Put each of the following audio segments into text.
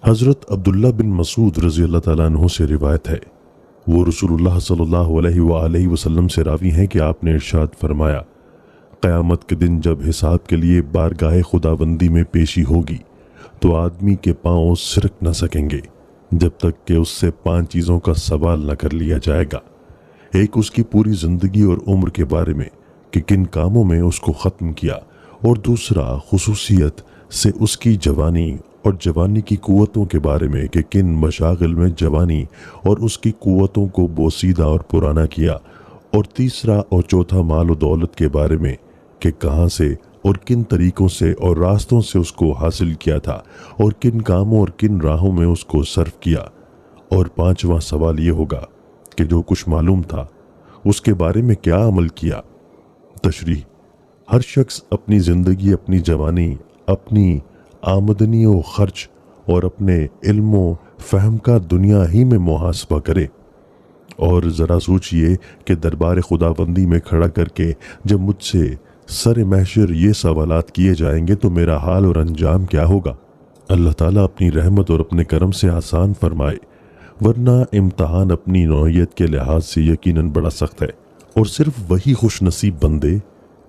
حضرت عبداللہ بن مسعود رضی اللہ تعالیٰ عنہ سے روایت ہے، وہ رسول اللہ صلی اللہ علیہ وآلہ وسلم سے راوی ہیں کہ آپ نے ارشاد فرمایا، قیامت کے دن جب حساب کے لیے بارگاہ خداوندی میں پیشی ہوگی تو آدمی کے پاؤں سرک نہ سکیں گے جب تک کہ اس سے 5 چیزوں کا سوال نہ کر لیا جائے گا۔ ایک، اس کی پوری زندگی اور عمر کے بارے میں کہ کن کاموں میں اس کو ختم کیا، اور دوسرا، خصوصیت سے اس کی جوانی اور جوانی کی قوتوں کے بارے میں کہ کن مشاغل میں جوانی اور اس کی قوتوں کو بوسیدہ اور پرانا کیا، اور تیسرا اور چوتھا، مال و دولت کے بارے میں کہ کہاں سے اور کن طریقوں سے اور راستوں سے اس کو حاصل کیا تھا، اور کن کاموں اور کن راہوں میں اس کو صرف کیا، اور 5واں سوال یہ ہوگا کہ جو کچھ معلوم تھا اس کے بارے میں کیا عمل کیا۔ تشریح: ہر شخص اپنی زندگی، اپنی جوانی، اپنی آمدنی و خرچ اور اپنے علم و فہم کا دنیا ہی میں محاسبہ کرے، اور ذرا سوچئے کہ دربار خداوندی میں کھڑا کر کے جب مجھ سے سر محشر یہ سوالات کیے جائیں گے تو میرا حال اور انجام کیا ہوگا۔ اللہ تعالیٰ اپنی رحمت اور اپنے کرم سے آسان فرمائے، ورنہ امتحان اپنی نوعیت کے لحاظ سے یقیناً بڑا سخت ہے، اور صرف وہی خوش نصیب بندے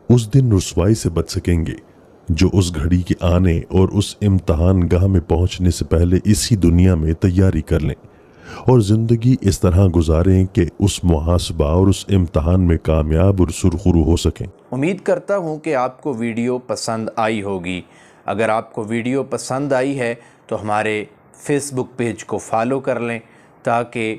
اس دن رسوائی سے بچ سکیں گے جو اس گھڑی کے آنے اور اس امتحان گاہ میں پہنچنے سے پہلے اسی دنیا میں تیاری کر لیں اور زندگی اس طرح گزاریں کہ اس محاسبہ اور اس امتحان میں کامیاب اور سرخرو ہو سکیں۔ امید کرتا ہوں کہ آپ کو ویڈیو پسند آئی ہوگی۔ اگر آپ کو ویڈیو پسند آئی ہے تو ہمارے فیس بک پیج کو فالو کر لیں تاکہ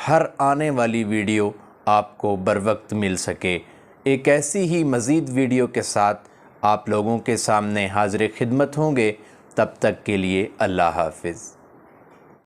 ہر آنے والی ویڈیو آپ کو بروقت مل سکے۔ ایک ایسی ہی مزید ویڈیو کے ساتھ آپ لوگوں کے سامنے حاضر خدمت ہوں گے۔ تب تک کے لیے اللہ حافظ۔